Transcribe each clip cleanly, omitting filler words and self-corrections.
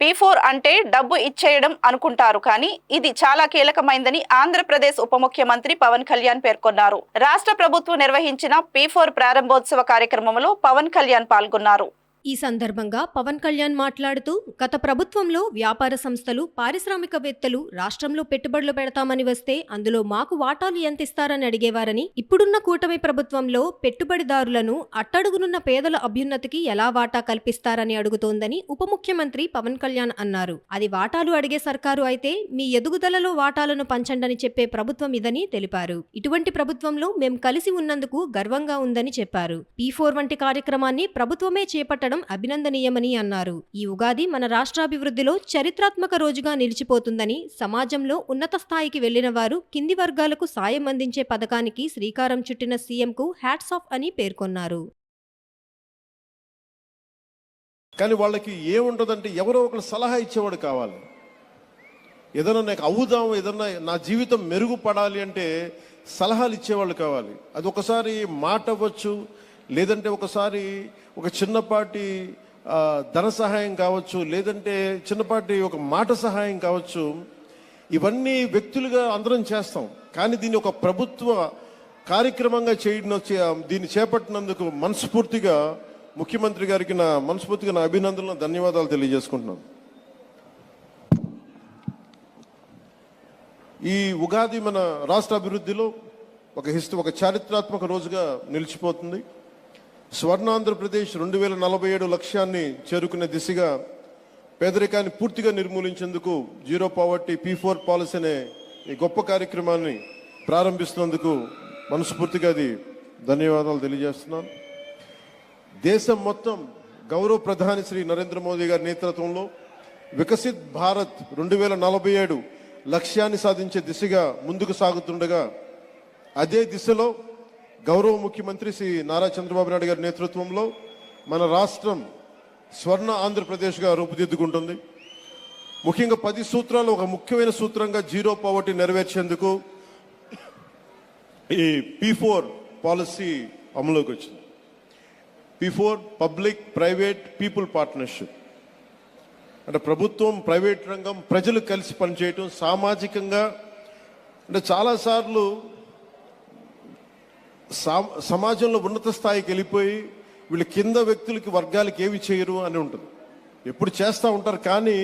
P4 అంటే డబ్బు ఇచ్చేయడం అనుకుంటారు కానీ ఇది చాలా కీలకమైందని ఆంధ్రప్రదేశ్ ఉప ముఖ్యమంత్రి పవన్ కళ్యాణ్ పేర్కొన్నారు. రాష్ట్ర ప్రభుత్వం నిర్వహించిన P4 ప్రారంభోత్సవ కార్యక్రమంలో పవన్ కళ్యాణ్ పాల్గొన్నారు. ఈ సందర్భంగా పవన్ కళ్యాణ్ మాట్లాడుతూ గత ప్రభుత్వంలో వ్యాపార సంస్థలు, పారిశ్రామికవేత్తలు రాష్ట్రంలో పెట్టుబడులు పెడతామని వస్తే అందులో మాకు వాటాలు ఎంత ఇస్తారని అడిగేవారని, ఇప్పుడున్న కూటమి ప్రభుత్వంలో పెట్టుబడిదారులను అట్టడుగునున్న పేదల అభ్యున్నతికి ఎలా వాటా కల్పిస్తారని అడుగుతోందని ఉప ముఖ్యమంత్రి పవన్ కళ్యాణ్ అన్నారు. అది వాటాలు అడిగే సర్కారు అయితే మీ ఎదుగుదలలో వాటాలను పంచండని చెప్పే ప్రభుత్వం ఇదని తెలిపారు. ఇటువంటి ప్రభుత్వంలో మేం కలిసి ఉన్నందుకు గర్వంగా ఉందని చెప్పారు. P4 వంటి కార్యక్రమాన్ని ప్రభుత్వమే చేపట్టడం అభినందనీయమని అన్నారు. ఈ ఉగాది మన రాష్ట్రాభివృద్ధిలో చరిత్రాత్మక రోజుగా నిలిచిపోతుందని, సమాజంలో ఉన్నత స్థాయికి వెళ్లిన వారు కింది వర్గాలకు సాయం అందించే పథకానికి శ్రీకారం చుట్టిన సీఎంకు హ్యాట్స్ ఆఫ్ అని పేర్కొన్నారు. కానీ వాళ్ళకి ఏముంటుందంటే ఎవరో ఒకరు సలహా ఇచ్చేవాడు కావాలి. ఏదైనా నాకు అవుదాం, ఏదన్నా నా జీవితం మెరుగుపడాలి అంటే సలహాలు ఇచ్చేవాళ్ళు కావాలి. అది ఒకసారి మాట అవ్వచ్చు, లేదంటే ఒకసారి ఒక చిన్నపాటి ధన సహాయం కావచ్చు, లేదంటే చిన్నపాటి ఒక మాట సహాయం కావచ్చు. ఇవన్నీ వ్యక్తులుగా అందరం చేస్తాం. కానీ దీన్ని ఒక ప్రభుత్వ కార్యక్రమంగా దీన్ని చేపట్టినందుకు మనస్ఫూర్తిగా ముఖ్యమంత్రి గారికి నా అభినందనలు, ధన్యవాదాలు తెలియజేసుకుంటున్నాను. ఈ ఉగాది మన రాష్ట్ర అభివృద్ధిలో ఒక చారిత్రాత్మక రోజుగా నిలిచిపోతుంది. స్వర్ణాంధ్రప్రదేశ్ 2047 లక్ష్యాన్ని చేరుకునే దిశగా పేదరికాన్ని పూర్తిగా నిర్మూలించేందుకు జీరో పావర్టీ P4 పాలసీ అనే ఈ గొప్ప కార్యక్రమాన్ని ప్రారంభిస్తున్నందుకు మనస్ఫూర్తిగా ధన్యవాదాలు తెలియజేస్తున్నాను. దేశం మొత్తం గౌరవ ప్రధాని శ్రీ నరేంద్ర మోదీ గారి నేతృత్వంలో వికసిత్ భారత్ 2047 లక్ష్యాన్ని సాధించే దిశగా ముందుకు సాగుతుండగా, అదే దిశలో గౌరవ ముఖ్యమంత్రి శ్రీ నారా చంద్రబాబు నాయుడు గారి నేతృత్వంలో మన రాష్ట్రం స్వర్ణ ఆంధ్రప్రదేశ్గా రూపుదిద్దుకుంటుంది. ముఖ్యంగా 10 సూత్రాలు ఒక ముఖ్యమైన సూత్రంగా జీరో పావర్టీ నెరవేర్చేందుకు ఈ P4 పాలసీ అమలులోకి వచ్చింది. P4 public private people partnership అంటే ప్రభుత్వం, ప్రైవేట్ రంగం, ప్రజలు కలిసి పనిచేయటం. సామాజికంగా అంటే చాలాసార్లు సమాజంలో ఉన్నత స్థాయికి వెళ్ళిపోయి వీళ్ళు కింద వ్యక్తులకి, వర్గాలకి ఏవి చేయరు అని ఉంటుంది. ఎప్పుడు చేస్తూ ఉంటారు, కానీ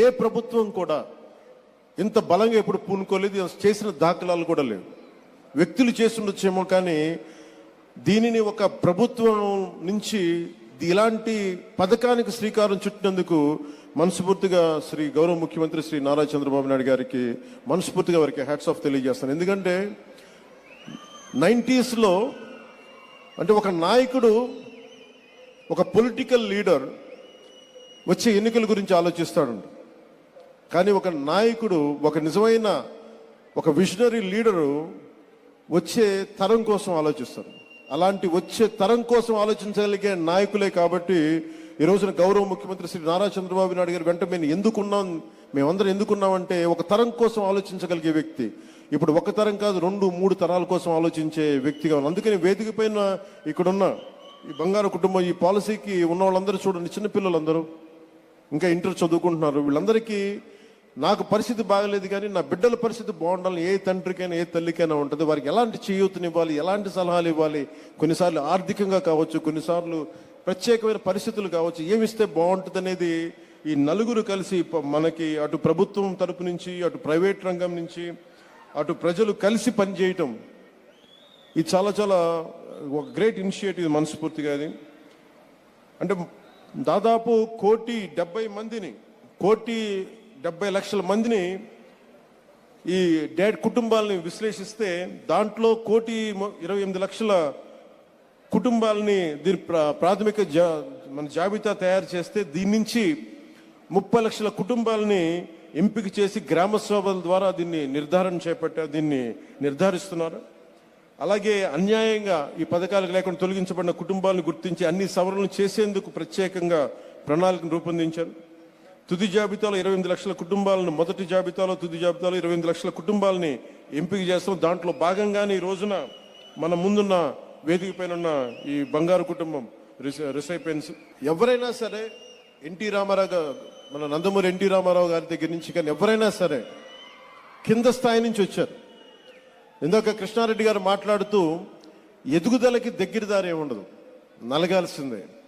ఏ ప్రభుత్వం కూడా ఇంత బలంగా ఎప్పుడు పూనుకోలేదు, చేసిన దాఖలాలు కూడా లేవు. వ్యక్తులు చేస్తుండొచ్చేమో, కానీ దీనిని ఒక ప్రభుత్వం నుంచి ఇలాంటి పథకానికి శ్రీకారం చుట్టినందుకు మనస్ఫూర్తిగా గౌరవ ముఖ్యమంత్రి శ్రీ నారా చంద్రబాబు నాయుడు గారికి మనస్ఫూర్తిగా వారికి హ్యాట్స్ ఆఫ్ తెలియజేస్తాను. ఎందుకంటే 90s అంటే ఒక నాయకుడు, ఒక పొలిటికల్ లీడర్ వచ్చే ఎన్నికల గురించి ఆలోచిస్తాడు. కానీ ఒక నాయకుడు, ఒక నిజమైన ఒక విజనరీ లీడరు వచ్చే తరం కోసం ఆలోచిస్తారు. అలాంటి వచ్చే తరం కోసం ఆలోచించగలిగే నాయకులే కాబట్టి ఈ రోజున గౌరవ ముఖ్యమంత్రి శ్రీ నారా చంద్రబాబు నాయుడు గారి వెంట మేమందరం ఎందుకున్నామంటే ఒక తరం కోసం ఆలోచించగలిగే వ్యక్తి. ఇప్పుడు ఒక తరం కాదు, 2-3 తరాల కోసం ఆలోచించే వ్యక్తిగా ఉన్నాం. అందుకని వేదిక పైన ఇక్కడున్న ఈ బంగారు కుటుంబం, ఈ పాలసీకి ఉన్న వాళ్ళందరూ చూడండి, చిన్నపిల్లలందరూ ఇంకా ఇంటర్ చదువుకుంటున్నారు. వీళ్ళందరికీ నాకు పరిస్థితి బాగలేదు కానీ నా బిడ్డల పరిస్థితి బాగుండాలని ఏ తండ్రికైనా ఏ తల్లికైనా ఉంటుంది. వారికి ఎలాంటి చేయూతనివ్వాలి, ఎలాంటి సలహాలు ఇవ్వాలి, కొన్నిసార్లు ఆర్థికంగా కావచ్చు, కొన్నిసార్లు ప్రత్యేకమైన పరిస్థితులు కావచ్చు, ఏమిస్తే బాగుంటుంది అనేది ఈ నలుగురు కలిసి మనకి అటు ప్రభుత్వం తరపు నుంచి, అటు ప్రైవేట్ రంగం నుంచి, అటు ప్రజలు కలిసి పనిచేయటం, ఇది చాలా చాలా ఒక గ్రేట్ ఇనిషియేటివ్ మనస్ఫూర్తిగా. అది అంటే దాదాపు 1,70,000,000 మందిని ఈ కుటుంబాలని విశ్లేషిస్తే దాంట్లో 1,28,00,000 కుటుంబాలని దీని ప్రాథమిక మన జాబితా తయారు చేస్తే దీని నుంచి 30 లక్షల కుటుంబాలని ఎంపిక చేసి గ్రామ సభల ద్వారా దీన్ని నిర్ధారిస్తున్నారు. అలాగే అన్యాయంగా ఈ పథకాలకు లేకుండా తొలగించబడిన కుటుంబాలను గుర్తించి అన్ని సవరణలు చేసేందుకు ప్రత్యేకంగా ప్రణాళికను రూపొందించారు. తుది జాబితాలో 28 లక్షల కుటుంబాలను, మొదటి జాబితాలో తుది జాబితాలో 28 లక్షల కుటుంబాలని ఎంపిక చేస్తాం. దాంట్లో భాగంగానే ఈ రోజున మన ముందున్న వేదిక పైన ఉన్న ఈ బంగారు కుటుంబం రిసైపెన్స్ ఎవరైనా సరే ఎన్టీ రామారావు మన నందమూరి ఎన్టీ రామారావు గారి దగ్గర నుంచి కానీ ఎవరైనా సరే కింద స్థాయి నుంచి వచ్చారు. ఇందాక కృష్ణారెడ్డి గారు మాట్లాడుతూ ఎదుగుదలకి దగ్గర దారి ఏముండదు, నలగాల్సిందే.